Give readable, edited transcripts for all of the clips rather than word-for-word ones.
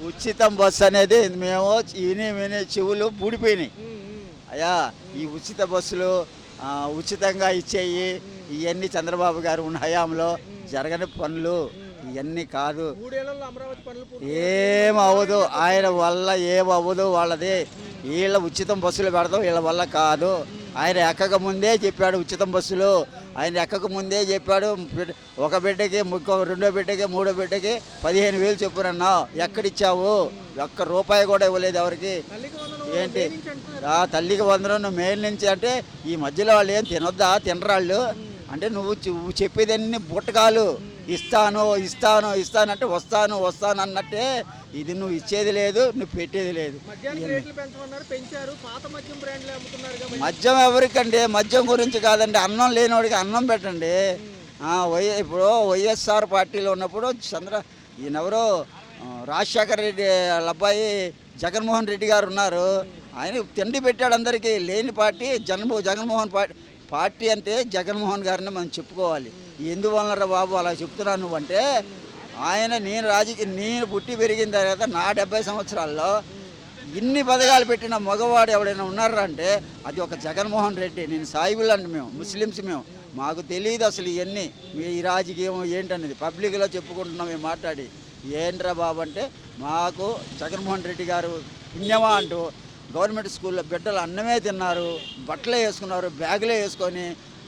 ఉచితం బస్సు అనేది మేము విని చెవులు బూడిపోయినాయి. అయ్యా ఈ ఉచిత బస్సులు ఉచితంగా ఇచ్చేయి ఇవన్నీ చంద్రబాబు గారు ఉన్న హయాంలో జరగని పనులు ఇవన్నీ కాదు. ఏమవ్వదు, ఆయన వల్ల ఏమవ్వదు వాళ్ళది. వీళ్ళ ఉచితం బస్సులు పెడతాం వీళ్ళ వల్ల కాదు. ఆయన ఎక్కక ముందే చెప్పాడు ఉచితం బస్సులు. ఆయన ఎక్కక ముందే చెప్పాడు ఒక బిడ్డకి రెండో బిడ్డకి మూడో బిడ్డకి 15,000 చెప్పునన్నావు. ఎక్కడిచ్చావు? ఒక్క రూపాయి కూడా ఇవ్వలేదు ఎవరికి. ఏంటి తల్లికి వందనం మేలు నుంచి అంటే ఈ మధ్యలో వాళ్ళు ఏం తినొద్దా? తినరాళ్ళు అంటే నువ్వు చెప్పేదన్నీ బుట్టకాలు. ఇస్తాను ఇస్తాను ఇస్తానంటే వస్తాను వస్తాను అన్నట్టే. ఇది నువ్వు ఇచ్చేది లేదు, నువ్వు పెట్టేది లేదు. మద్యం ఎవరికండి? మద్యం గురించి కాదండి, అన్నం లేనివాడికి అన్నం పెట్టండి. ఇప్పుడు వైఎస్ఆర్ పార్టీలో ఉన్నప్పుడు ఈయనెవరో రాజశేఖర రెడ్డి వాళ్ళ అబ్బాయి జగన్మోహన్ రెడ్డి గారు ఉన్నారు. ఆయన తిండి పెట్టాడు అందరికీ. లేని పార్టీ జగన్మోహన్ పార్టీ అంటే జగన్మోహన్ గారిని మనం చెప్పుకోవాలి. ఎందువలనరా బాబు అలా చెప్తున్నాను నువ్వంటే, ఆయన నేను పుట్టి పెరిగిన తర్వాత నా 70 సంవత్సరాల్లో ఇన్ని పథకాలు పెట్టిన మగవాడు ఎవడైనా ఉన్నారా అంటే అది ఒక జగన్మోహన్ రెడ్డి. నేను సాయిబులండి, మేము ముస్లిమ్స్, మాకు తెలియదు అసలు ఇవన్నీ. ఈ రాజకీయం ఏంటనేది పబ్లిక్లో చెప్పుకుంటున్నాం మేము మాట్లాడి. ఏంట్రా బాబు అంటే మాకు జగన్మోహన్ రెడ్డి గారు పుణ్యమా అంటూ గవర్నమెంట్ స్కూల్లో బిడ్డలు అన్నమే తిన్నారు, బట్టలే వేసుకున్నారు, బ్యాగులే వేసుకొని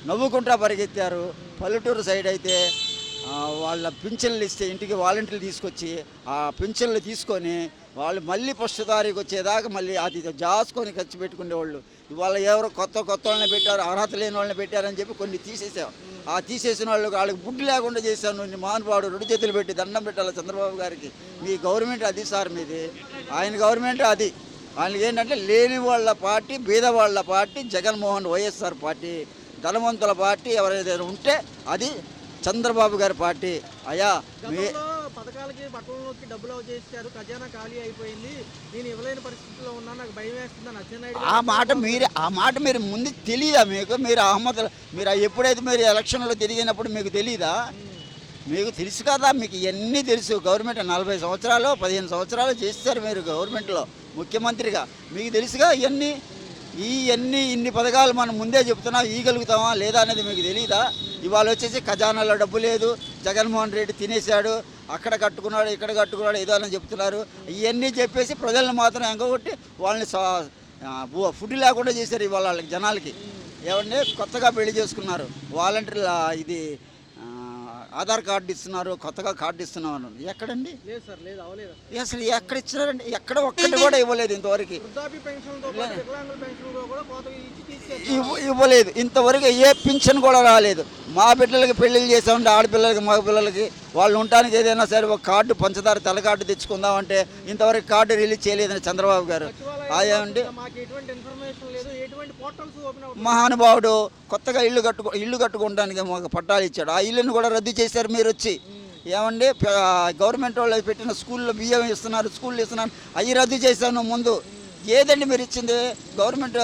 నవ్వుకుంటా పరిగెత్తారు. పల్లెటూరు సైడ్ అయితే వాళ్ళ పింఛన్లు ఇస్తే ఇంటికి వాలంటీర్లు తీసుకొచ్చి ఆ పింఛన్లు తీసుకొని వాళ్ళు మళ్ళీ ఫస్ట్ తారీఖు వచ్చేదాకా మళ్ళీ అది జాసుకొని ఖర్చు పెట్టుకునేవాళ్ళు. ఇవాళ ఎవరో కొత్త వాళ్ళని పెట్టారు, అర్హత లేని వాళ్ళని పెట్టారని చెప్పి కొన్ని తీసేసాం. ఆ తీసేసిన వాళ్ళకి బుడ్డు లేకుండా చేశాను. మహానుభావుడు 2 చేతులు పెట్టి దండం పెట్టాలి చంద్రబాబు గారికి. మీ గవర్నమెంట్ అది సార్, మీది ఆయన గవర్నమెంట్ అది. వాళ్ళకి ఏంటంటే లేని వాళ్ళ పార్టీ, బీద వాళ్ళ పార్టీ జగన్మోహన్ వైఎస్ఆర్ పార్టీ. ధనవంతుల పార్టీ ఎవరైతే ఉంటే అది చంద్రబాబు గారి పార్టీ. అయ్యా పథకాలకి బట్టలకి డబ్బులు చేశారు, ఖజానా ఖాళీ అయిపోయింది, నేను ఇవ్వలేని పరిస్థితిలో ఉన్నా, నాకు భయం వేస్తుందని అచ్చెన్నాయుడు ఆ మాట మీరు ముందు తెలియదా మీకు? మీరు ఎప్పుడైతే మీరు ఎలక్షన్లో తిరిగినప్పుడు మీకు తెలియదా? మీకు తెలుసు కదా, మీకు ఇవన్నీ తెలుసు. గవర్నమెంట్ 40 సంవత్సరాలు 15 సంవత్సరాలు చేస్తారు మీరు గవర్నమెంట్లో ముఖ్యమంత్రిగా. మీకు తెలుసుగా ఇన్ని పథకాలు మనం ముందే చెప్తున్నా ఇవ్వగలుగుతామా లేదా అనేది మీకు తెలియదా? ఇవాళ వచ్చేసి ఖజానాలో డబ్బు లేదు, జగన్మోహన్ రెడ్డి తినేశాడు, అక్కడ కట్టుకున్నాడు ఇక్కడ కట్టుకున్నాడు ఏదో అని చెప్తున్నారు. ఇవన్నీ చెప్పేసి ప్రజలను మాత్రం ఎంగొట్టి వాళ్ళని ఫుడ్ లేకుండా చేశారు. ఇవాళ వాళ్ళకి జనాలకి ఏమంటే కొత్తగా పెళ్లి చేసుకున్నారు, వాలంటీర్ల ఇది ఆధార్ కార్డు ఇస్తున్నారు, కొత్తగా కార్డు ఇస్తున్నారు. ఎక్కడండి? అసలు ఎక్కడ ఇచ్చినారండి? ఎక్కడ ఒక్కటి కూడా ఇవ్వలేదు ఇంతవరకు. ఇవ్వలేదు ఇంతవరకు. ఏ పింఛన్ కూడా రాలేదు. మా బిడ్డలకి పెళ్ళిళ్ళు చేసామంటే ఆడపిల్లలకి మగ పిల్లలకి వాళ్ళు ఉండటానికి ఏదైనా సరే ఒక కార్డు పంచదార తెల్ల కార్డు తెచ్చుకుందామంటే ఇంతవరకు కార్డు రిలీజ్ చేయలేదని చంద్రబాబు గారు. అదేమండి మహానుభావుడు కొత్తగా ఇల్లు కట్టుకోవడానికి మాకు పట్టాలు ఇచ్చాడు. ఆ ఇల్లుని కూడా రద్దు చేశారు మీరు వచ్చి. ఏమండి గవర్నమెంట్ వాళ్ళు పెట్టిన స్కూల్లో బియ్యం ఇస్తున్నారు, స్కూళ్ళు ఇస్తున్నారు, అవి రద్దు చేశాను ముందు. ఏదండి మీరు ఇచ్చింది? గవర్నమెంట్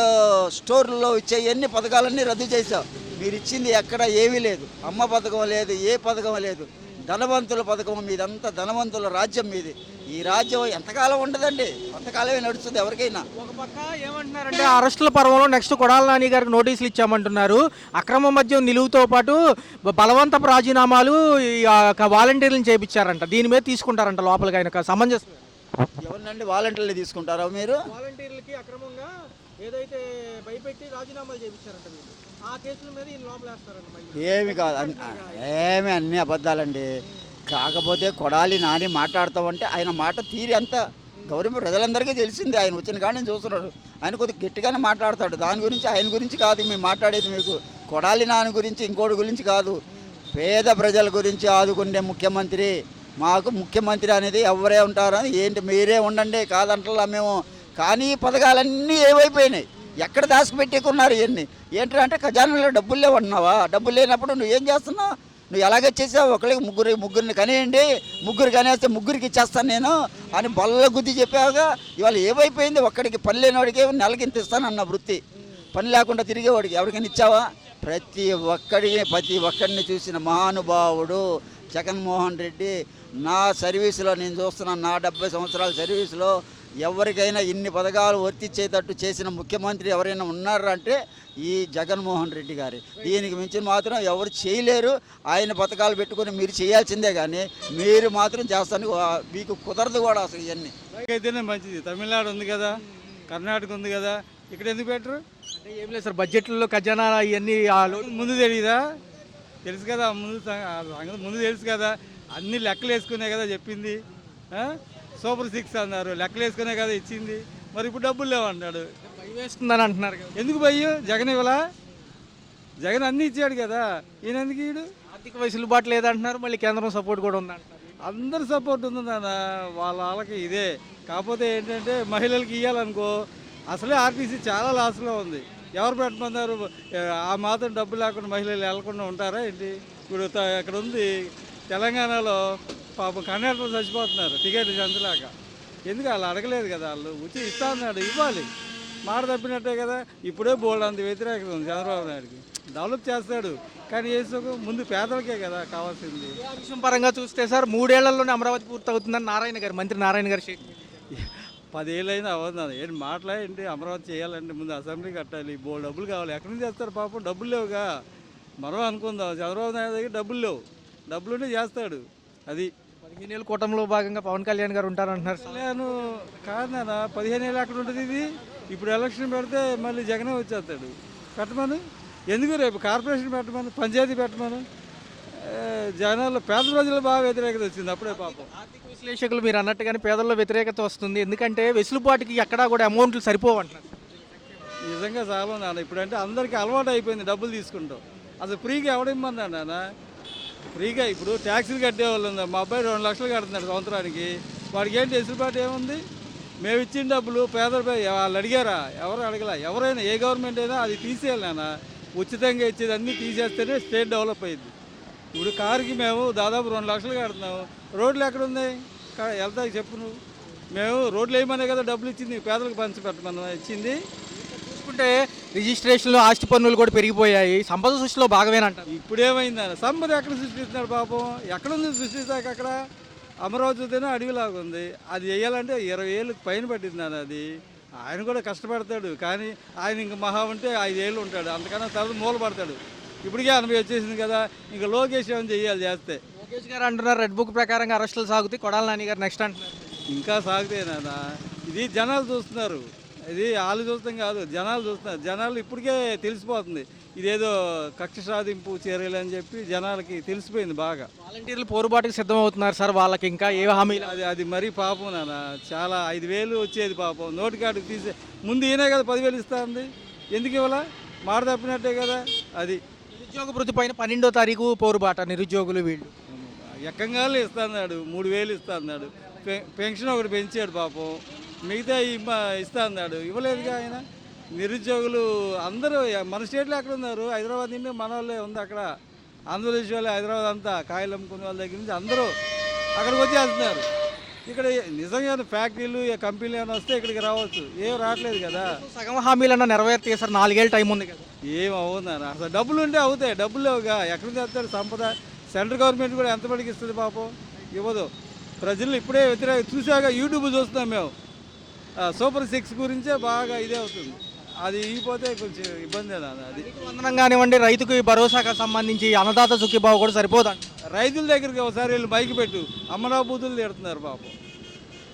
స్టోర్లలో ఇచ్చే ఎన్ని పథకాలన్నీ రద్దు చేశావు. మీరు ఇచ్చింది ఎక్కడ ఏమీ లేదు. అమ్మ పథకం లేదు, ఏ పథకం లేదు. ధనవంతుల పథకం మీదంతా, ధనవంతుల రాజ్యం మీది. ఈ రాజ్యం ఎంతకాలం ఉండదండి, కొంతకాలమే నడుస్తుంది ఎవరికైనా. ఒక పక్క ఏమంటున్నారంటే అరెస్టుల పర్వంలో నెక్స్ట్ కొడాల నాని గారికి నోటీసులు ఇచ్చామంటున్నారు. అక్రమ మద్యం నిలువుతో పాటు బలవంతపు రాజీనామాలు వాలంటీర్లను చేయించారంట. దీని మీద తీసుకుంటారంట లోపలికి. ఆయన సమంజసం ఎవరినండి వాలంటీర్లు తీసుకుంటారా మీరు? వాలంటీర్లకి అక్రమంగా ఏదైతే భయపెట్టి రాజీనామాలు చేయించారంట, ఆ కేసుల మీద ఈయన లోపలేస్తారంట. ఏమి కాదు, అన్ని అబద్ధాలండి. కాకపోతే కొడాలి నాని మాట్లాడతామంటే ఆయన మాట తీరి అంతా గవర్నమెంట్ ప్రజలందరికీ తెలిసింది. ఆయన వచ్చిన కానీ చూస్తున్నాడు. ఆయన కొద్దిగా గట్టిగానే మాట్లాడతాడు. దాని గురించి ఆయన గురించి కాదు మేము మాట్లాడేది. మీకు కొడాలి నాని గురించి ఇంకోటి గురించి కాదు, పేద ప్రజల గురించి ఆదుకునే ముఖ్యమంత్రి. మాకు ముఖ్యమంత్రి అనేది ఎవరే ఉంటారని ఏంటి మీరే ఉండండి కాదంటలా మేము. కానీ ఈ పథకాలన్నీ ఏమైపోయినాయి, ఎక్కడ దాచిపెట్టుకున్నారు ఇవన్నీ. ఏంటంటే ఖజానాలో డబ్బులు లేవన్నావా? డబ్బులు లేనప్పుడు నువ్వు ఏం చేస్తున్నావు? నువ్వు ఎలాగే చేసావు? ఒకరికి ముగ్గురిని కనేయండి, ముగ్గురు కనేస్తే ముగ్గురికి ఇచ్చేస్తాను నేను అని బల్ల గుద్ది చెప్పావుగా. ఇవాళ ఏమైపోయింది? ఒక్కడికి పని లేనివాడికి నెలకి ఇంత ఇస్తానన్న వృత్తి, పని లేకుండా తిరిగేవాడికి ఎవరికైనా ఇచ్చావా? ప్రతి ఒక్కడిని చూసిన మహానుభావుడు జగన్మోహన్ రెడ్డి నా సర్వీసులో నేను చూస్తున్న నా 70 సంవత్సరాల సర్వీసులో ఎవరికైనా ఇన్ని పథకాలు వర్తించేటట్టు చేసిన ముఖ్యమంత్రి ఎవరైనా ఉన్నారంటే ఈ జగన్మోహన్ రెడ్డి గారి. దీనికి మించి మాత్రం ఎవరు చేయలేరు. ఆయన పథకాలు పెట్టుకొని మీరు చేయాల్సిందే కానీ మీరు మాత్రం చేస్తానికి మీకు కుదరదు కూడా అసలు ఇవన్నీ. అయితేనే మంచిది. తమిళనాడు ఉంది కదా, కర్ణాటక ఉంది కదా, ఇక్కడ ఎందుకు పెట్టరు? అంటే ఏం లేదు సార్, బడ్జెట్లో ఖజానా ఇవన్నీ ముందు తెలియదా? తెలుసు కదా, ముందు తెలుసు కదా, అన్ని లెక్కలు వేసుకునే కదా చెప్పింది. సూపర్ 6 అన్నారు, లెక్కలు వేసుకునే కదా ఇచ్చింది. మరి ఇప్పుడు డబ్బులు లేవన్నాడు. భయం వేస్తుందని అంటున్నారు కదా. ఎందుకు భయ్యు? జగన్ ఇవ్వలా? జగన్ అన్నీ ఇచ్చాడు కదా, ఈయన ఎందుకు ఈడు? ఆర్థిక వెసులుబాటు లేదంటున్నారు, మళ్ళీ కేంద్రం సపోర్ట్ కూడా ఉందంటున్నారు. అందరు సపోర్ట్ ఉంది నాన్న, వాళ్ళకి ఇదే. కాకపోతే ఏంటంటే మహిళలకు ఇవ్వాలనుకో, అసలే ఆర్టీసీ చాలా లాస్లో ఉంది. ఎవరు పెట్టమన్నారు? ఆ మాత్రం డబ్బు లేకుండా మహిళలు వెళ్లకుండా ఉంటారా ఏంటి? ఇప్పుడు ఇక్కడ ఉంది తెలంగాణలో పాపం కండక్టర్లు చచ్చిపోతున్నారు టికెట్ చెందలేక. ఎందుకు వాళ్ళు అడగలేదు కదా, వాళ్ళు ఉచిత ఇస్తా అన్నాడు, ఇవ్వాలి. మాట తప్పినట్టే కదా. ఇప్పుడే బోల్డ్ అంత వ్యతిరేకత ఉంది చంద్రబాబు నాయుడుకి. డెవలప్ చేస్తాడు కానీ ముందు పేదలకే కదా కావాల్సింది. విషయం పరంగా చూస్తే సార్ 3 ఏళ్లలోనే అమరావతి పూర్తవుతుందని నారాయణ గారు, మంత్రి నారాయణ గారు 10 ఏళ్ళైనా అవ్వదు. ఏంటి మాట్లాడేంటి? అమరావతి చేయాలంటే ముందు అసెంబ్లీ కట్టాలి, బోల్ డబ్బులు కావాలి. ఎక్కడి నుంచి చేస్తారు పాపం? డబ్బులు లేవుగా. మనం అనుకుందాం చంద్రబాబు నాయుడు దగ్గర డబ్బులు లేవు, డబ్బులుంటే చేస్తాడు. అది 15 ఏళ్ళ కూటమిలో భాగంగా పవన్ కళ్యాణ్ గారు ఉంటారంటున్నారు. నేను కాదు నాన్న, 15 ఏళ్ళు అక్కడ ఉంటుంది ఇది. ఇప్పుడు ఎలక్షన్ పెడితే మళ్ళీ జగనే వచ్చేస్తాడు. పెట్టమను. ఎందుకు? రేపు కార్పొరేషన్ పెట్టమను, పంచాయతీ పెట్టమను. జనాల్లో పేద ప్రజలు బాగా వ్యతిరేకత వచ్చింది అప్పుడే పాపం. ఆర్థిక విశ్లేషకులు మీరు అన్నట్టుగానే పేదల్లో వ్యతిరేకత వస్తుంది, ఎందుకంటే వెసులుబాటుకి ఎక్కడా కూడా అమౌంట్లు సరిపోవంటున్నారు. నిజంగా చాలా నాన్న. ఇప్పుడంటే అందరికీ అలవాటు అయిపోయింది డబ్బులు తీసుకుంటాం. అసలు ఫ్రీగా ఎవడిమ్మన్నాడు నాన్న? ఫ్రీగా ఇప్పుడు ట్యాక్సీలు కట్టేవాళ్ళు ఉంది. మా అబ్బాయి 2 లక్షలు కడుతున్నాడు సంవత్సరానికి. వాడికి ఏంటి వెసులుబాటు ఏముంది? మేము ఇచ్చిన డబ్బులు వాళ్ళు అడిగారా? ఎవరు అడగల. ఎవరైనా ఏ గవర్నమెంట్ అయినా అది తీసేయాలి నాన్న. ఉచితంగా ఇచ్చేది అన్నీ తీసేస్తేనే స్టేట్ డెవలప్ అయ్యింది. ఇప్పుడు కారుకి మేము దాదాపు 2 లక్షలు కడుతున్నాము. రోడ్లు ఎక్కడ ఉన్నాయి? వెళ్తా చెప్పు నువ్వు. మేము రోడ్లు వేయమనే కదా డబ్బులు ఇచ్చింది, పేదలకు పంచి పెట్టమని ఇచ్చింది. చూసుకుంటే రిజిస్ట్రేషన్లు, ఆస్తి పన్నులు కూడా పెరిగిపోయాయి. సంపద సృష్టిలో భాగమేనంటారు. ఇప్పుడేమైందని సంపద ఎక్కడ సృష్టిస్తున్నాడు పాపం? ఎక్కడుంది సృష్టిస్తాక? అక్కడ అమరావతితోనే అడవిలాగా ఉంది. అది వేయాలంటే 20 ఏళ్ళకి పైన పట్టింది అది. ఆయన కూడా కష్టపడతాడు కానీ ఆయన ఇంక మహా ఉంటే 5 ఏళ్ళు ఉంటాడు, అంతకన్నా తర్వాత మూల పడతాడు. ఇప్పటికే 80 వచ్చేసింది కదా, ఇంకా లోకేష్ ఏమైనా చెయ్యాలి చేస్తే. లోకేష్ గారు అంటున్నారు రెడ్ బుక్ ప్రకారంగా అరెస్టులు సాగుతాయి, కొడాలి నాని గారు నెక్స్ట్ అంటున్నారు. ఇంకా సాగుతాయినా? ఇది జనాలు చూస్తున్నారు, ఇది వాళ్ళు చూస్తాం కాదు, జనాలు చూస్తున్నారు. జనాలు ఇప్పటికే తెలిసిపోతుంది ఇదేదో కక్ష సాధింపు చర్యలు అని చెప్పి జనాలకి తెలిసిపోయింది బాగా. వాలంటీర్లు పోరుబాటుకు సిద్ధమవుతున్నారు సార్, వాళ్ళకి ఇంకా ఏ హామీలు? అది మరీ పాపం నాన్న. చాలా 5,000 వచ్చేది పాపం, నోటి కాడికి తీసే ముందు ఈయనే కదా 10,000 ఇస్తా ఉంది. ఎందుకు ఇవ్వాలా? మాట తప్పినట్టే కదా అది. నిరుద్యోగ భృతి పైన 12వ తారీఖు పోరుబాట నిరుద్యోగులు వీళ్ళు. ఎక్కంగానే ఇస్తా అన్నాడు, 3,000 ఇస్తా అన్నాడు. పెన్షన్ ఒకటి పెంచాడు పాపం, మిగతా ఇస్తా అన్నాడు, ఇవ్వలేదుగా ఆయన. నిరుద్యోగులు అందరూ మన స్టేట్లో ఎక్కడ ఉన్నారు? హైదరాబాద్ నుండి మన వాళ్ళే ఉంది అక్కడ. ఆంధ్రప్రదేశ్ వాళ్ళే హైదరాబాద్ అంతా కాయలు అమ్ముకునే వాళ్ళ దగ్గర నుంచి అందరూ అక్కడికి వచ్చేస్తున్నారు. ఇక్కడ నిజంగా ఫ్యాక్టరీలు కంపెనీలు ఏమైనా వస్తే ఇక్కడికి రావచ్చు, ఏం రావట్లేదు కదా. సగం హామీలన్నా నెరవేర్తే సార్, 4 ఏళ్ళ టైం ఉంది కదా. ఏం అవుతుందన్న? అసలు డబ్బులు ఉంటే అవుతాయి, డబ్బులు లేవుగా. ఎక్కడి నుంచి వస్తారు సంపద? సెంట్రల్ గవర్నమెంట్ కూడా ఎంత పడికి ఇస్తుంది పాపం? ఇవ్వదు. ప్రజలు ఇప్పుడే వ్యతిరేక చూసాక యూట్యూబ్ చూస్తున్నాం మేము. సూపర్ 6 గురించే బాగా ఇదే అవుతుంది. అది ఇగిపోతే కొంచెం ఇబ్బంది అది. వందనం కానివ్వండి, రైతుకు భరోసాకు సంబంధించి అన్నదాత సుఖీభావ కూడా సరిపోదండి. రైతుల దగ్గరికి ఒకసారి వెళ్ళి మైకి పెట్టు, అమ్మనాబూతులు తిడుతున్నారు పాపం.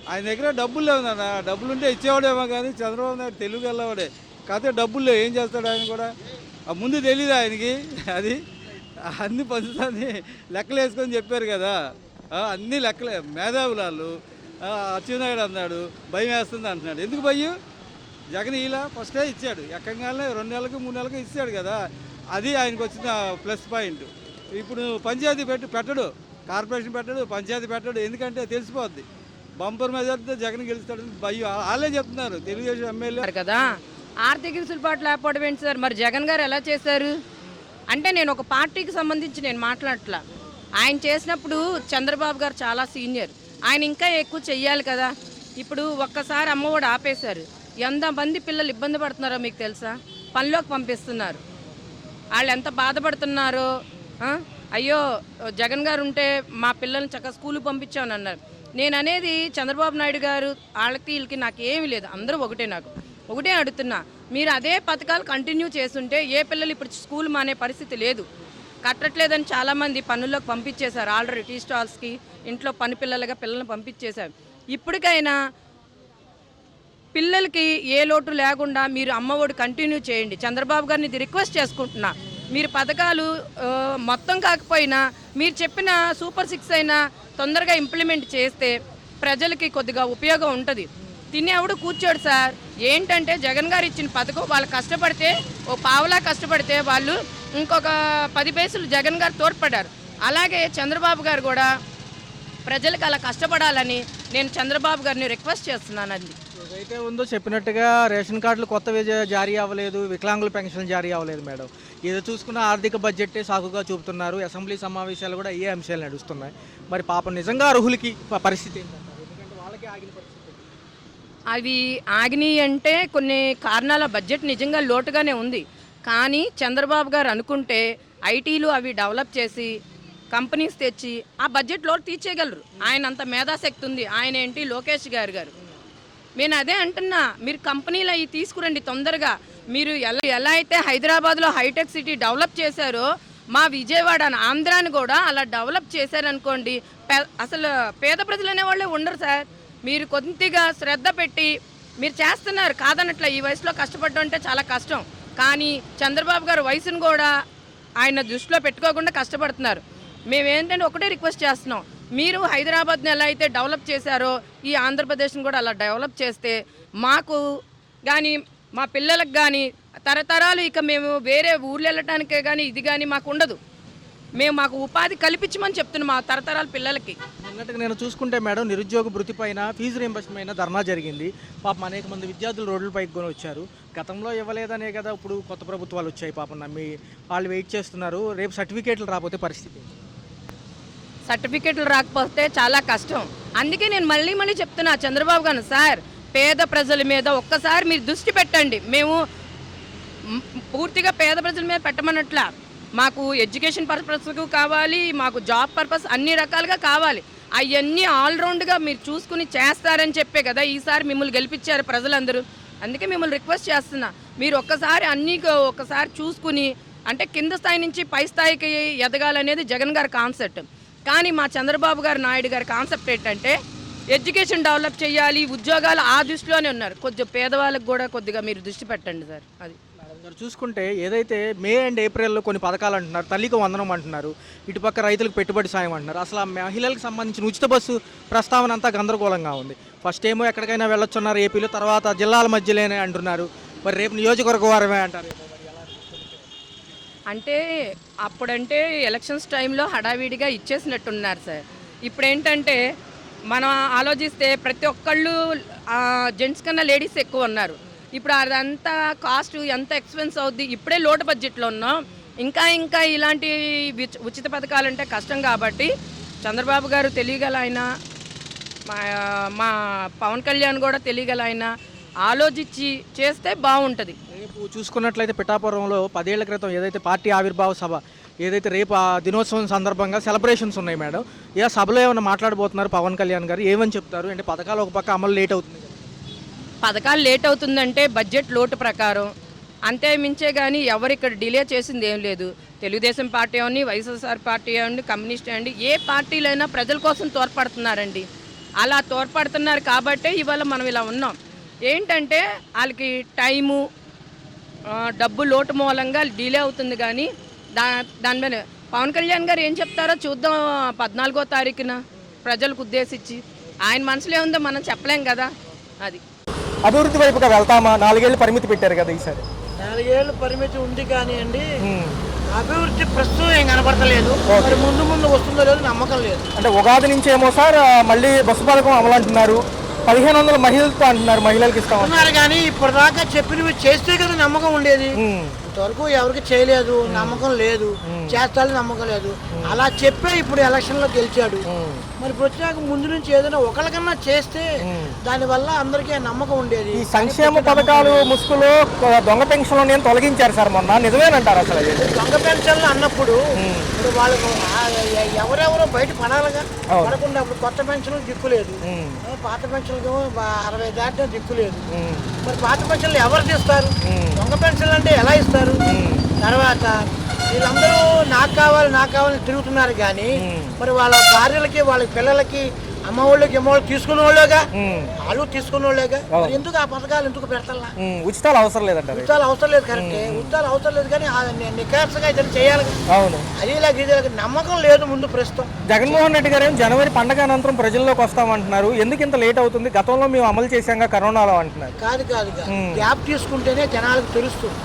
ఆయన దగ్గర డబ్బులు లేవు నాన్న. డబ్బులు ఉంటే ఇచ్చేవాడేమో కానీ చంద్రబాబు నాయుడు తెలుగు వెళ్ళవాడే. కాకపోతే డబ్బులు లేవు, ఏం చేస్తాడు ఆయన కూడా? ముందు తెలియదు ఆయనకి. అది అన్ని పంచుతాన్ని లెక్కలు వేసుకొని చెప్పారు కదా, అన్ని లెక్కలే. మేధావులు వాళ్ళు. అచ్చెన్నాయుడు అన్నాడు భయం వేస్తుంది అంటున్నాడు. ఎందుకు భయం? జగన్ ఇలా ఫస్టే ఇచ్చాడు, ఎక్కంగానే 2 నెలలకు 3 నెలలకు ఇచ్చాడు కదా. అది ఆయనకు వచ్చిన ప్లస్ పాయింట్. ఇప్పుడు పంచాయతీ పెట్టడు, కార్పొరేషన్ పెట్టడు, పంచాయతీ పెట్టడు. ఎందుకంటే తెలిసిపోద్ది బంపర్ మెజార్టీతో జగన్ గెలుస్తాడు భయం. వాళ్ళే చెప్తున్నారు తెలుగుదేశం ఎమ్మెల్యే కదా. ఆర్థిక వెసులుబాటు లేకపోవడం ఏంటి సార్? మరి జగన్ గారు ఎలా చేశారు అంటే, నేను ఒక పార్టీకి సంబంధించి నేను మాట్లాడట్లా. ఆయన చేసినప్పుడు చంద్రబాబు గారు చాలా సీనియర్, ఆయన ఇంకా ఎక్కువ చెయ్యాలి కదా. ఇప్పుడు ఒక్కసారి అమ్మఒడి ఆపేశారు, ఎంతమంది పిల్లలు ఇబ్బంది పడుతున్నారో మీకు తెలుసా? పనిలోకి పంపిస్తున్నారు, వాళ్ళు ఎంత బాధపడుతున్నారో. అయ్యో జగన్ గారు ఉంటే మా పిల్లల్ని చక్కగా స్కూల్కి పంపించామని అన్నారు. నేను అనేది చంద్రబాబు నాయుడు గారు వాళ్ళకి వీళ్ళకి నాకు ఏమీ లేదు, అందరూ ఒకటే. నాకు ఒకటే అడుగుతున్నా, మీరు అదే పథకాలు కంటిన్యూ చేస్తుంటే ఏ పిల్లలు ఇప్పుడు స్కూల్ మానే పరిస్థితి లేదు. కట్టట్లేదని చాలామంది పనుల్లోకి పంపించేశారు, ఆల్రెడీ టీ స్టాల్స్కి ఇంట్లో పని పిల్లలుగా పిల్లల్ని పంపించేశారు. ఇప్పటికైనా పిల్లలకి ఏ లోటు లేకుండా మీరు అమ్మఒడి కంటిన్యూ చేయండి. చంద్రబాబు గారిని ఇది రిక్వెస్ట్ చేసుకుంటున్నా. మీరు పథకాలు మొత్తం కాకపోయినా మీరు చెప్పిన సూపర్ 6 అయినా తొందరగా ఇంప్లిమెంట్ చేస్తే ప్రజలకి కొద్దిగా ఉపయోగం ఉంటుంది. తినేవాడు కూర్చోడు సార్. ఏంటంటే జగన్ గారు ఇచ్చిన పథకం వాళ్ళు కష్టపడితే ఓ పావలా కష్టపడితే వాళ్ళు ఇంకొక 10 పైసలు జగన్ గారు తోడ్పడ్డారు. అలాగే చంద్రబాబు గారు కూడా ప్రజలకు అలా కష్టపడాలని నేను చంద్రబాబు గారిని రిక్వెస్ట్ చేస్తున్నానండి. ఏదైతే ఉందో చెప్పినట్టుగా రేషన్ కార్డులు కొత్తవి జారీ అవ్వలేదు, వికలాంగుల పెన్షన్ జారీ అవ్వలేదు మేడం. ఏదో చూసుకున్న ఆర్థిక బడ్జెట్టే సాకుగా చూపుతున్నారు. అసెంబ్లీ సమావేశాలు కూడా ఏ అంశాలు నడుస్తున్నాయి. మరి పాపం నిజంగా అర్హులకి పరిస్థితి ఏంటంటారు? ఎందుకంటే వాళ్ళకి ఆగిన పరిస్థితి. అవి ఆగినాయి అంటే కొన్ని కారణాల బడ్జెట్ నిజంగా లోటుగానే ఉంది. కానీ చంద్రబాబు గారు అనుకుంటే ఐటీలు అవి డెవలప్ చేసి కంపెనీస్ తెచ్చి ఆ బడ్జెట్ లోటు తీర్చేయగలరు. ఆయన అంత మేధాశక్తి ఉంది. ఆయన ఏంటి లోకేష్ గారు నేను అదే అంటున్నా, మీరు కంపెనీలు అవి తీసుకురండి తొందరగా. మీరు ఎలా అయితే హైదరాబాద్లో హైటెక్ సిటీ డెవలప్ చేశారో మా విజయవాడ ఆంధ్రాని కూడా అలా డెవలప్ చేశారనుకోండి, అసలు పేద ప్రజలు అనేవాళ్ళే ఉండరు సార్. మీరు కొద్దిగా శ్రద్ధ పెట్టి మీరు చేస్తున్నారు, కాదన్నట్ల ఈ వయసులో కష్టపడడం అంటే చాలా కష్టం. కానీ చంద్రబాబు గారు వయసును కూడా ఆయన దృష్టిలో పెట్టుకోకుండా కష్టపడుతున్నారు. మేమేంటంటే ఒకటే రిక్వెస్ట్ చేస్తున్నాం, మీరు హైదరాబాద్ని ఎలా అయితే డెవలప్ చేశారో ఈ ఆంధ్రప్రదేశ్ని కూడా అలా డెవలప్ చేస్తే మాకు కానీ మా పిల్లలకు కానీ తరతరాలు ఇక మేము వేరే ఊర్లు వెళ్ళటానికే కానీ ఇది కానీ మాకు ఉండదు. మాకు ఉపాధి కల్పించమని చెప్తున్నాం మా తరతరాల పిల్లలకి. అన్నట్టుగా నేను చూసుకుంటే మేడం, నిరుద్యోగ భృతి పైన ఫీజు రీయింబర్స్మెంట్ ధర్నా జరిగింది. పాపం అనేక మంది విద్యార్థులు రోడ్లపైకి కొని వచ్చారు. గతంలో ఇవ్వలేదనే కదా ఇప్పుడు కొత్త ప్రభుత్వాలు వచ్చాయి. పాపం నమ్మి వాళ్ళు వెయిట్ చేస్తున్నారు. రేపు సర్టిఫికేట్లు రాకపోతే పరిస్థితి. సర్టిఫికెట్లు రాకపోతే చాలా కష్టం. అందుకే నేను మళ్ళీ చెప్తున్నా చంద్రబాబు గారు, సార్ పేద ప్రజల మీద ఒక్కసారి మీరు దృష్టి పెట్టండి. మేము పూర్తిగా పేద ప్రజల మీద పెట్టమన్నట్ల, మాకు ఎడ్యుకేషన్ పర్పస్కు కావాలి, మాకు జాబ్ పర్పస్ అన్ని రకాలుగా కావాలి. అవన్నీ ఆల్రౌండ్గా మీరు చూసుకుని చేస్తారని చెప్పే కదా ఈసారి మిమ్మల్ని గెలిపించారు ప్రజలందరూ. అందుకే మిమ్మల్ని రిక్వెస్ట్ చేస్తున్నా, మీరు ఒక్కసారి అన్నీ ఒక్కసారి చూసుకుని, అంటే కింద స్థాయి నుంచి పై స్థాయికి ఎదగాలనేది జగన్ గారి కాన్సెప్ట్. కానీ మా చంద్రబాబు గారు నాయుడు గారి కాన్సెప్ట్ ఏంటంటే ఎడ్యుకేషన్ డెవలప్ చేయాలి, ఉద్యోగాలు ఆ దృష్టిలోనే ఉన్నారు. కొద్దిగా పేదవాళ్ళకి కూడా కొద్దిగా మీరు దృష్టి పెట్టండి సార్. అది గారు చూసుకుంటే ఏదైతే మే అండ్ ఏప్రిల్లో కొన్ని పథకాలు అంటున్నారు, తల్లికి వందనం అంటున్నారు, ఇటుపక్క రైతులకు పెట్టుబడి సాయం అంటున్నారు. అసలు ఆ మహిళలకు సంబంధించిన ఉచిత బస్సు ప్రస్తావన అంతా గందరగోళంగా ఉంది. ఫస్ట్ ఏమో ఎక్కడికైనా వెళ్ళొచ్చున్నారు ఏపీలో, తర్వాత జిల్లాల మధ్యలోనే అంటున్నారు. మరి రేపు నియోజకవర్గ వారమే అంటారు. అంటే అప్పుడంటే ఎలక్షన్స్ టైంలో హడావిడిగా ఇచ్చేసినట్టున్నారు సార్. ఇప్పుడు ఏంటంటే మనం ఆలోచిస్తే ప్రతి ఒక్కళ్ళు జెంట్స్ కన్నా లేడీస్ ఎక్కువ ఉన్నారు. ఇప్పుడు అదంతా కాస్ట్ ఎంత ఎక్స్పెన్స్ అవుద్ది. ఇప్పుడే లోటు బడ్జెట్లో ఉన్నాం, ఇంకా ఇలాంటి ఉచిత పథకాలంటే కష్టం. కాబట్టి చంద్రబాబు గారు తెలియగల ఆయన, మా పవన్ కళ్యాణ్ కూడా తెలియగల ఆయన ఆలోచించి చేస్తే బాగుంటుంది. రేపు చూసుకున్నట్లయితే పిఠాపురంలో 10 ఏళ్ల క్రితం ఏదైతే పార్టీ ఆవిర్భావ సభ ఏదైతే రేపు ఆ దినోత్సవం సందర్భంగా సెలబ్రేషన్స్ ఉన్నాయి మేడం, ఏ సభలో ఏమైనా మాట్లాడబోతున్నారు పవన్ కళ్యాణ్ గారు? ఏమని చెప్తారు? అంటే పథకాలు ఒక పక్క అమలు లేట్ అవుతుంది. పథకాలు లేట్ అవుతుందంటే బడ్జెట్ లోటు ప్రకారం, అంతే మించే కానీ ఎవరు ఇక్కడ డిలే చేసింది ఏం లేదు. తెలుగుదేశం పార్టీ అవ్వండి, వైఎస్ఆర్ పార్టీ అవ్వండి, కమ్యూనిస్ట్ అవ్వండి, ఏ పార్టీలైనా ప్రజల కోసం తోడ్పడుతున్నారండి. అలా తోడ్పడుతున్నారు కాబట్టే ఇవాళ మనం ఇలా ఉన్నాం. ఏంటంటే వాళ్ళకి టైము డబ్బు లోటు మూలంగా డిలే అవుతుంది. కానీ దాని మీద పవన్ కళ్యాణ్ గారు ఏం చెప్తారో చూద్దాం 14వ తారీఖున ప్రజలకు ఉద్దేశించి. ఆయన మనసులో ఏముందో మనం చెప్పలేం కదా. అది అభివృద్ధి వైపుగా వెళ్తామా? 4 ఏళ్ళు పరిమితి పెట్టారు కదా ఈసారి. 4 ఏళ్ళు పరిమితి ఉంది కానీ అండి, అభివృద్ధి ప్రస్తుతం ఏం కనపడతలేదు. మరి ముందు వస్తుందో లేదో నమ్మకం లేదు. అంటే ఉగాది నుంచి ఏమో సార్ మళ్ళీ బస్సు పథకం అమలు అంటున్నారు, 1500 మహిళలతో అంటున్నారు, మహిళలకు ఇస్తామన్నారు. కానీ ఇప్పటిదాకా చెప్పినవి చేస్తే కదా నమ్మకం ఉండేది. ఇంతవరకు ఎవరికి చేయలేదు, నమ్మకం లేదు, చేస్తాడని నమ్మకం లేదు. అలా చెప్పే ఇప్పుడు ఎలక్షన్లో గెలిచాడు. మరి ఇప్పుడు వచ్చినాక ముందు నుంచి ఏదైనా ఒకరికన్నా చేస్తే దానివల్ల అందరికీ నమ్మకం ఉండేది. ఈ సంక్షేమ పథకాలు ముసుగులో దొంగ పెన్షన్లు నేను తొలగించారు సార్ మొన్న, నిజమేనంటారు అసలు అది? దొంగ పెన్షన్లు అన్నప్పుడు ఇప్పుడు వాళ్ళకు ఎవరెవరో బయట పడాలిగా, పడకుండా అప్పుడు కొత్త పెన్షన్లు దిక్కులేదు, పాత పెన్షన్లు 60 దాటినా దిక్కులేదు. మరి పాత పెన్షన్లు ఎవరు తీస్తారు? దొంగ పెన్షన్లు అంటే ఎలా ఇస్తారు? తర్వాత వీళ్ళందరూ నాకు కావాలని తిరుగుతున్నారు కానీ మరి వాళ్ళ భార్యలకి వాళ్ళ పిల్లలకి అమ్మ వాళ్ళకి తీసుకున్న వాళ్ళేగా, వాళ్ళు తీసుకున్న వాళ్ళేగా. మరి ఎందుకు ఆ పథకాలు ఎందుకు పెడతా? ఉచితాలు అవసరం లేదంట. ఉచితాలు అవసరం లేదు, కరెక్టే, ఉచితాలు అవసరం లేదు కానీ నికార్సగా ఇతను చేయాలి. అవును, అది నమ్మకం లేదు ముందు ప్రస్తుతం. జగన్మోహన్ రెడ్డి గారు జనవరి పండగ అనంతరం ప్రజల్లోకి వస్తామంటున్నారు. ఎందుకు ఇంత లేట్ అవుతుంది? గతంలో మేము అమలు చేశాం కరోనాలో అంటున్నారు. కాదు గ్యాప్ తీసుకుంటేనే జనాలకు తెలుస్తుంది.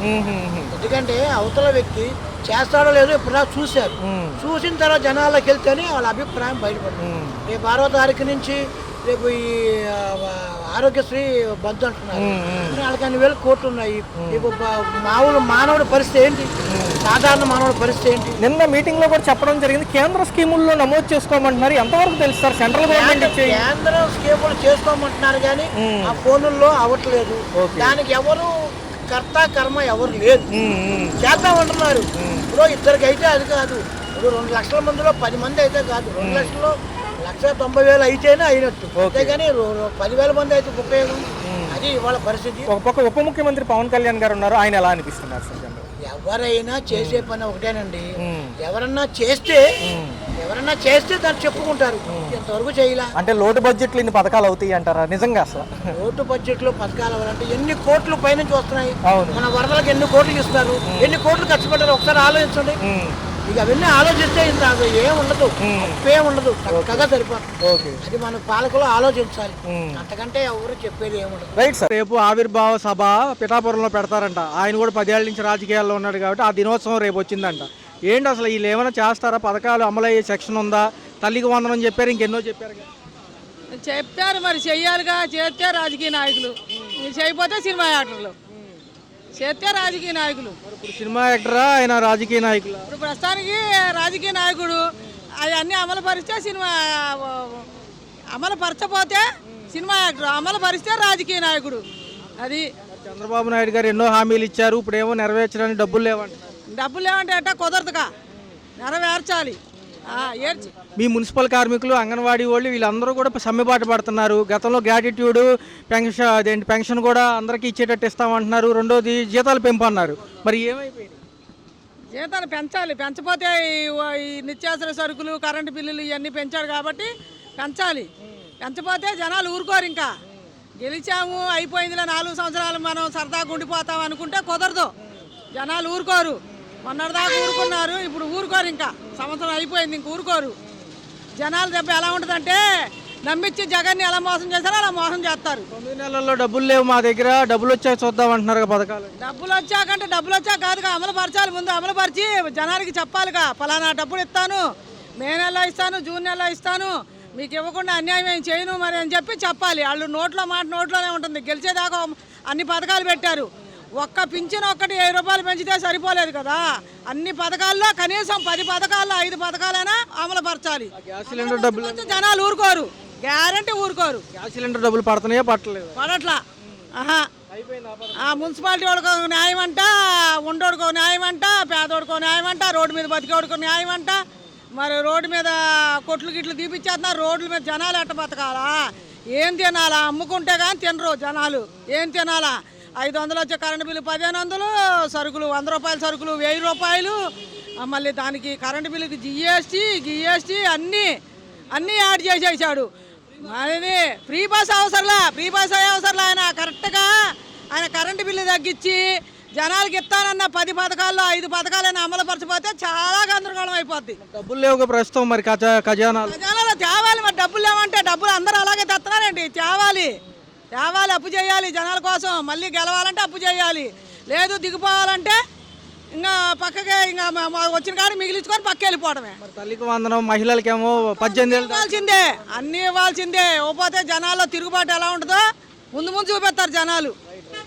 ఎందుకంటే అవతల వ్యక్తి చేస్తాడో లేదో ఇప్పుడు చూశారు, చూసిన తర్వాత జనాల్లోకి వెళ్తేనే వాళ్ళ అభిప్రాయం బయటపడుతుంది. రేపు 6వ తారీఖు నుంచి రేపు ఈ ఆరోగ్యశ్రీ బంద్ అంటున్నారు. వాళ్ళకి అన్ని వేల కోట్లు ఉన్నాయి. రేపు మానవుడి పరిస్థితి ఏంటి? సాధారణ మానవుడి పరిస్థితి ఏంటి? నిన్న మీటింగ్ లో కూడా చెప్పడం జరిగింది, కేంద్ర స్కీముల్లో నమోదు చేసుకోమంటున్నారు. ఎంతవరకు తెలుసు సార్? సెంట్రల్ గవర్నమెంట్ కేంద్ర స్కీములు చేసుకోమంటున్నారు కానీ ఆ ఫోనుల్లో అవ్వట్లేదు. దానికి ఎవరు కర్త కర్మ ఎవరు లేదు, చేద్దామంటున్నారు. ఇప్పుడు ఇద్దరికి అయితే అది కాదు. ఇప్పుడు 2 లక్షల మందిలో 10 మంది అయితే కాదు, 2 లక్షల్లో 1,90,000 అయితేనే అయినట్టు. అంతేగాని 10,000 మంది అయితే ఉపయోగం. అది ఇవాళ పరిస్థితి. ఒక పక్క ఉప ముఖ్యమంత్రి పవన్ కళ్యాణ్ గారు ఉన్నారు, ఆయన ఎలా అనిపిస్తున్నారు సార్? ఎవరైనా చేసే పని ఒకటేనండి. ఎవరన్నా చేస్తే దాన్ని చెప్పుకుంటారు, ఎంతవరకు చేయాల. అంటే లోటు బడ్జెట్లు ఇన్ని పథకాలు అవుతాయి అంటారా నిజంగా? అసలు లోటు బడ్జెట్ లో పథకాలు అవ్వాలంటే ఎన్ని కోట్లు పైనుంచి వస్తున్నాయి. మన వరదలకు ఎన్ని కోట్లు ఇస్తారు, ఎన్ని కోట్లు ఖర్చు పెట్టారు ఒకసారి ఆలోచించండి. ఇక అవన్నీ ఆలోచిస్తే ఇంత ఏం ఉండదు, ఉండదు, చక్కగా సరిపోతుంది. అది మన పాలకులు ఆలోచించాలి, అంతకంటే ఎవరు చెప్పేది ఏముండదు. Right sir. రేపు ఆవిర్భావ సభ పిఠాపురంలో పెడతారంట. ఆయన కూడా 10 ఏళ్ల నుంచి రాజకీయాల్లో ఉన్నాడు కాబట్టి ఆ దినోత్సవం రేపు వచ్చిందంట. ఏంటి అసలు వీళ్ళు ఏమైనా చేస్తారా? పథకాలు అమలయ్యే సెక్షన్ ఉందా? తల్లికి వందనం చెప్పారు, ఇంకెన్నో చెప్పారు. మరి చెయ్యాలిగా. చేస్తే రాజకీయ నాయకులు, చేయకపోతే సినిమా యాక్టర్లు. చేస్తే రాజకీయ నాయకులు. ఇప్పుడు సినిమా యాక్టరా ఆయన రాజకీయ నాయకులు? ఇప్పుడు ప్రస్తుతానికి రాజకీయ నాయకుడు అవన్నీ అమలు పరిస్తే సినిమా, అమలు పరచపోతే సినిమా యాక్టర్, అమలు పరిస్తే రాజకీయ నాయకుడు. అది చంద్రబాబు నాయుడు గారు ఎన్నో హామీలు ఇచ్చారు, ఇప్పుడు ఏమో నెరవేర్చడానికి డబ్బులు లేవంట. డబ్బులు లేవంటే అట్ట కుదరదుగా, నెరవేర్చాలి. మీ మున్సిపల్ కార్మికులు, అంగన్వాడీ వాళ్ళు వీళ్ళందరూ కూడా సమ్మెబాటు పడుతున్నారు. గతంలో గ్రాట్యుట్యూడ్ పెన్షన్ కూడా అందరికీ ఇచ్చేటట్టు ఇస్తామంటున్నారు. రెండోది జీతాలు పెంపు అన్నారు. మరి ఏమైపోయింది? జీతాలు పెంచాలి. పెంచపోతే ఈ నిత్యావసర సరుకులు, కరెంటు బిల్లులు ఇవన్నీ పెంచాడు కాబట్టి పెంచాలి. పెంచపోతే జనాలు ఊరుకోరు. ఇంకా గెలిచాము అయిపోయిందిలే 4 సంవత్సరాలు మనం సరదాగా ఉండిపోతాం అనుకుంటే కుదరదు. జనాలు ఊరుకోరు. మొన్నటిదాకా ఊరుకున్నారు, ఇప్పుడు ఊరుకోరు. ఇంకా సంవత్సరం అయిపోయింది, ఇంక ఊరుకోరు. జనాల దెబ్బ ఎలా ఉంటుందంటే నమ్మించి జగన్ని ఎలా మోసం చేస్తారో అలా మోసం చేస్తారు. 9 నెలల్లో డబ్బులు లేవు మా దగ్గర, డబ్బులు వచ్చాక చూద్దాం అంటున్నారు పథకాలు. డబ్బులు వచ్చాక కాదుగా, అమలు పరచాలి. ముందు అమలు పరిచి జనానికి చెప్పాలిగా, ఫలానా డబ్బులు ఇస్తాను, మే నెలలో ఇస్తాను, జూన్ నెలలో ఇస్తాను, మీకు ఇవ్వకుండా అన్యాయం ఏం చేయను మరి అని చెప్పి చెప్పాలి. వాళ్ళు నోట్లోనే ఉంటుంది. గెలిచేదాకా అన్ని పథకాలు పెట్టారు. ఒక్క పింఛన్ ఒక్కటి 7 రూపాయలు పెంచితే సరిపోలేదు కదా. అన్ని పథకాల్లో కనీసం 10 పథకాల్లో 5 పథకాలైనా అమలు పరచాలి. గ్యాస్ సిలిండర్ డబ్బులు జనాలు ఊరుకోరు, గ్యారంటీ ఊరుకోరు. గ్యాస్ సిలిండర్ డబ్బులు పడుతున్నాయో పట్టలేదు? పడట్లా. మున్సిపాలిటీ వాడికి న్యాయం అంట, ఉండోడికో న్యాయం అంట, పేదోడికో న్యాయం అంట, రోడ్డు మీద బతికేవాడికో న్యాయం అంట. మరి రోడ్డు మీద కొట్లు గిట్లు తీపిచ్చేస్తున్నారు. రోడ్ల మీద జనాలు ఎట్ట బతకాలా? ఏం తినాలా? అమ్ముకుంటే కానీ తినరు జనాలు. ఏం తినాలా? 500 వచ్చే కరెంటు బిల్లు 1500, సరుకులు 100 రూపాయల సరుకులు 1000 రూపాయలు, మళ్ళీ దానికి కరెంటు బిల్లుకి జిఎస్టీ అన్నీ యాడ్ చేసేసాడు. మరి ఫ్రీ బస్ అవసరంలా, ఆయన కరెక్ట్గా ఆయన కరెంటు బిల్లు తగ్గించి జనాలకి ఇస్తానన్న 10 పథకాల్లో 5 పథకాలైనా అమలు పరచపోతే చాలా గందరగోళం అయిపోద్ది. డబ్బులు లేవు ప్రస్తుతం, మరి ఖజానాలో తేవాలి. మరి డబ్బులు లేవంటే డబ్బులు అందరూ అలాగే తెస్తున్నారండి. తేవాలి, అప్పు చేయాలి జనాల కోసం. మళ్ళీ గెలవాలంటే అప్పు చేయాలి. లేదు దిగిపోవాలంటే ఇంకా పక్కకే ఇంకా వచ్చిన కాడ మిగిలించుకొని పక్క వెళ్ళిపోవడమే. తల్లికి వందనం, మహిళలకేమో 18 ఏళ్ళు అన్నీ ఇవ్వాల్సిందే. ఇవ్వకపోతే జనాల్లో తిరుగుబాటు ఎలా ఉంటుందో ముందు చూపెత్తారు జనాలు.